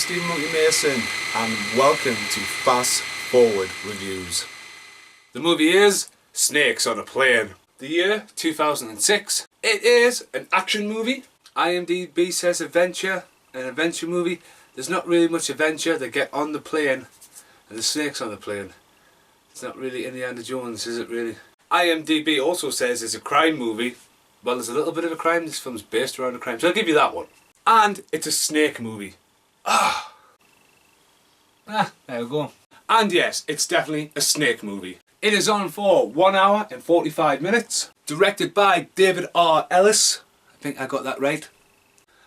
Stephen Monkey Mason and welcome to Fast Forward Reviews. The movie is Snakes on a Plane. The year 2006. It is an action movie. IMDb says adventure, an adventure movie. There's not really much adventure. They get on the plane and the snakes on the plane. It's not really Indiana Jones, is it really? IMDb also says it's a crime movie. Well, there's a little bit of a crime. This film's based around a crime, so I'll give you that one. And it's a snake movie. There we go. And yes, it's definitely a snake movie. It is on for 1 hour and 45 minutes. Directed by David R. Ellis. I think I got that right.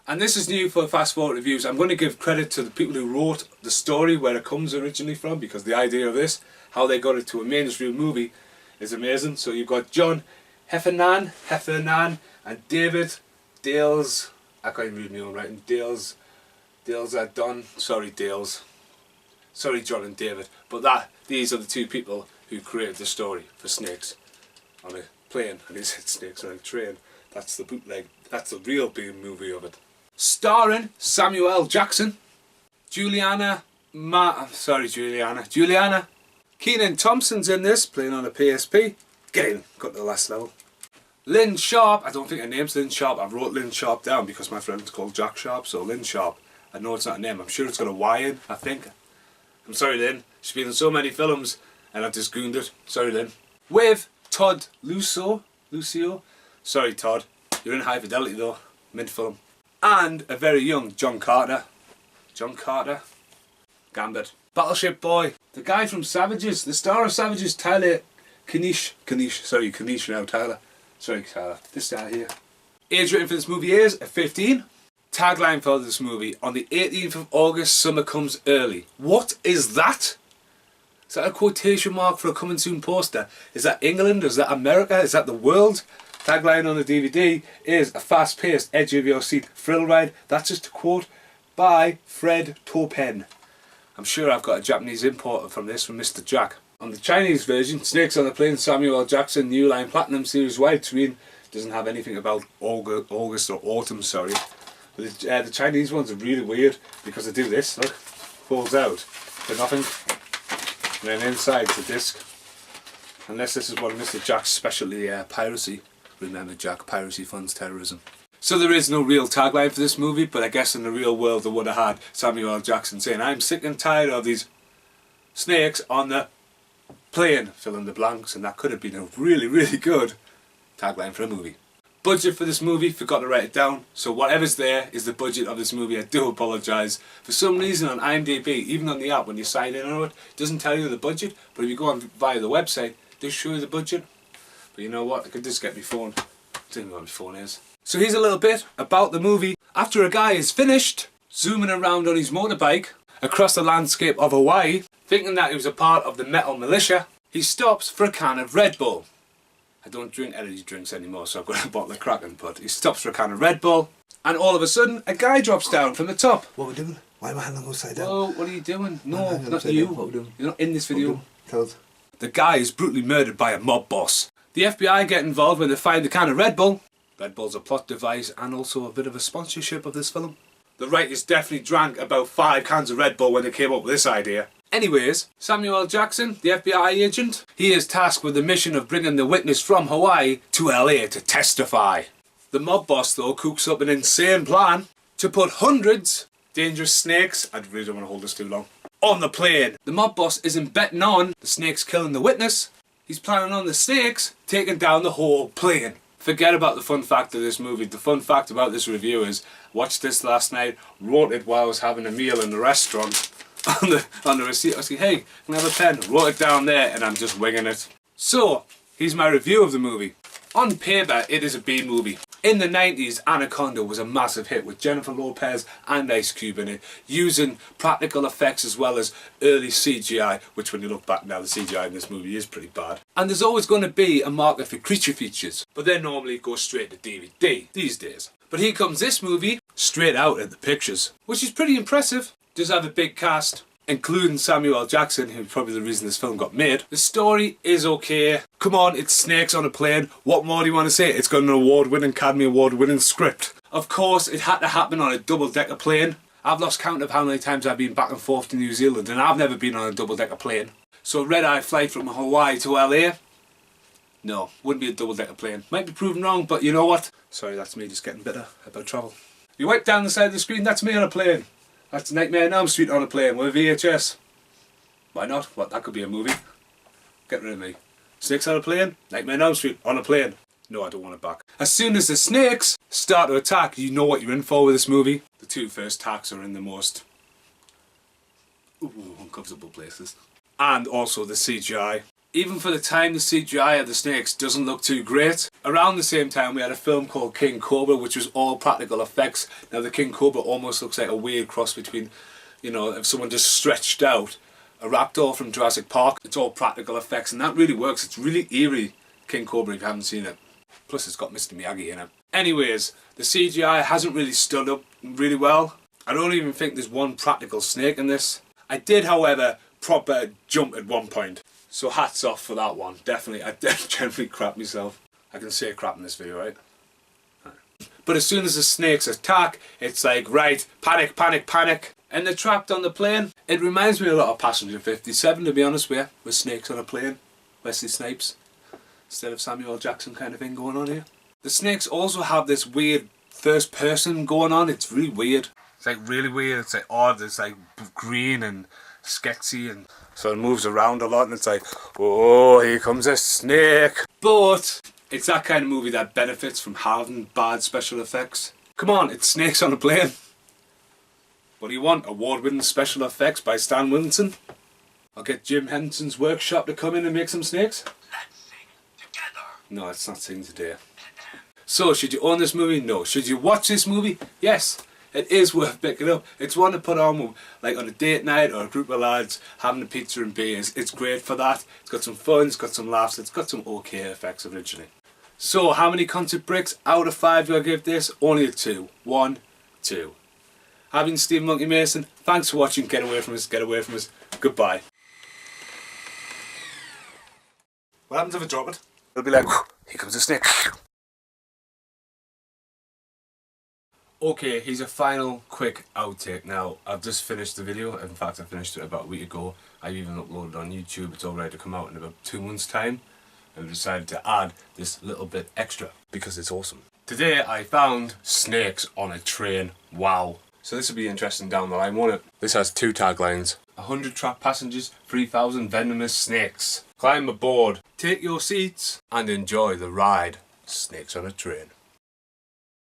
And this is new for Fast Forward Reviews. I'm going to give credit to the people who wrote the story, where it comes originally from, because the idea of this, how they got it to a mainstream movie, is amazing. So you've got John Heffernan and David Dales. I can't even read my own writing. Dales are done. Sorry, Dales. Sorry, John and David. But these are the two people who created the story for Snakes on a Plane. And he said Snakes on a Train. That's the bootleg. That's the real big movie of it. Starring Samuel Jackson, Juliana. Kenan Thompson's in this, playing on a PSP. Get in. Got to the last level. Lynn Sharp. I don't think her name's Lynn Sharp. I wrote Lynn Sharp down because my friend's called Jack Sharp. So Lynn Sharp. I know it's not a name. I'm sure it's got a Y in, I think. I'm sorry, Lynn. She's been in so many films and I've just gooned it. Sorry, Lynn. With Todd Lucio. Sorry, Todd. You're in High Fidelity though. Mid-film. And a very young John Carter. Gambit. Battleship Boy. The guy from Savages. The star of Savages, Tyler Kanish now, Tyler. Sorry, Tyler. This guy here. Age rating for this movie is a 15. Tagline for this movie: on the 18th of August, summer comes early. What is that? Is that a quotation mark for a coming soon poster? Is that England? Is that America? Is that the world? Tagline on the DVD is a fast-paced, edge-of-your-seat thrill ride. That's just a quote by Fred Topen. I'm sure I've got a Japanese import from this from Mr. Jack. On the Chinese version, Snakes on a Plane, Samuel L. Jackson, New Line Platinum Series widescreen. Doesn't have anything about August or autumn, sorry. But the Chinese ones are really weird because they do this, look, falls out for nothing. And then inside the disc. Unless this is one of Mr. Jack's specialty piracy. Remember Jack, piracy funds terrorism. So there is no real tagline for this movie, but I guess in the real world they would have had Samuel L. Jackson saying, "I'm sick and tired of these snakes on the plane," fill in the blanks, and that could have been a really, really good tagline for a movie. Budget for this movie, forgot to write it down, so whatever's there is the budget of this movie. I do apologise. For some reason on IMDb, even on the app when you sign in on it, it doesn't tell you the budget, but if you go on via the website, it does show you the budget. But you know what, I could just get my phone. I don't know what my phone is. So here's a little bit about the movie. After a guy is finished zooming around on his motorbike across the landscape of Hawaii, thinking that he was a part of the metal militia, he stops for a can of Red Bull. I don't drink energy drinks anymore, so I've got a bottle of Kraken, but he stops for a can of Red Bull, and all of a sudden, a guy drops down from the top. What are we doing? Why am I hand upside down? Oh, what are you doing? No, not you. What are we doing? You're not in this video. Tell us. The guy is brutally murdered by a mob boss. The FBI get involved when they find the can of Red Bull. Red Bull's a plot device and also a bit of a sponsorship of this film. The writers definitely drank about 5 cans of Red Bull when they came up with this idea. Anyways, Samuel L. Jackson, the FBI agent, he is tasked with the mission of bringing the witness from Hawaii to LA to testify. The mob boss though cooks up an insane plan to put hundreds dangerous snakes, I really don't want to hold this too long, on the plane. The mob boss isn't betting on the snakes killing the witness, he's planning on the snakes taking down the whole plane. Forget about the fun fact of this movie. The fun fact about this review is, watched this last night, wrote it while I was having a meal in the restaurant. On the receipt, I was like, hey, can I have a pen? Wrote it down there and I'm just winging it. So, here's my review of the movie. On paper, it is a B movie. In the 90s, Anaconda was a massive hit with Jennifer Lopez and Ice Cube in it, using practical effects as well as early CGI, which when you look back now, the CGI in this movie is pretty bad. And there's always going to be a market for creature features, but they normally go straight to DVD these days. But here comes this movie, straight out at the pictures, which is pretty impressive. Does have a big cast, including Samuel L. Jackson, who's probably the reason this film got made. The story is okay. Come on, it's snakes on a plane. What more do you want to say? It's got an award-winning, Academy Award-winning script. Of course, it had to happen on a double-decker plane. I've lost count of how many times I've been back and forth to New Zealand, and I've never been on a double-decker plane. So a red-eye flight from Hawaii to LA? No, wouldn't be a double-decker plane. Might be proven wrong, but you know what? Sorry, that's me just getting bitter about travel. You wipe down the side of the screen, that's me on a plane. That's Nightmare on Elm Street on a plane with a VHS. Why not? What, that could be a movie. Get rid of me. Snakes on a plane? Nightmare on Elm Street on a plane. No, I don't want it back. As soon as the snakes start to attack, you know what you're in for with this movie. The two first attacks are in the most uncomfortable places. And also the CGI. Even for the time, the CGI of the snakes doesn't look too great. Around the same time, we had a film called King Cobra, which was all practical effects. Now the King Cobra almost looks like a weird cross between, you know, if someone just stretched out a raptor from Jurassic Park. It's all practical effects, and that really works. It's really eerie, King Cobra, if you haven't seen it. Plus it's got Mr. Miyagi in it. Anyways, the CGI hasn't really stood up really well. I don't even think there's one practical snake in this. I did, however, proper jump at one point. So hats off for that one. Definitely, I generally crap myself. I can say crap in this video, right? But as soon as the snakes attack, it's like, right, panic, panic, panic. And they're trapped on the plane. It reminds me a lot of Passenger 57, to be honest with you. With snakes on a plane. Wesley Snipes. Instead of Samuel L. Jackson kind of thing going on here. The snakes also have this weird first person going on. It's really weird. It's like really weird. It's like odd. It's like green and sketchy, and so it moves around a lot, and it's like, oh, here comes a snake. But it's that kind of movie that benefits from having bad special effects. Come on, it's snakes on a plane. What do you want? Award-winning special effects by Stan Winston? I'll get Jim Henson's workshop to come in and make some snakes. Let's sing together. No, it's not sing today. So, should you own this movie? No. Should you watch this movie? Yes. It is worth picking up. It's one to put on like on a date night or a group of lads having a pizza and beers. It's great for that. It's got some fun, it's got some laughs, it's got some okay effects originally. So how many concert bricks out of 5 do I give this? Only a 2. 1, 2. I've been Stephen Monkey Mason. Thanks for watching. Get away from us, get away from us. Goodbye. What happens if I drop it? It'll be like, here comes a snake. Okay, here's a final quick outtake. Now, I've just finished the video. In fact, I finished it about a week ago. I even uploaded it on YouTube. It's all ready to come out in about 2 months' time. And I decided to add this little bit extra because it's awesome. Today, I found snakes on a train. Wow. So this will be interesting down the line, won't it? This has 2 taglines. 100 trapped passengers, 3,000 venomous snakes. Climb aboard, take your seats, and enjoy the ride. Snakes on a train.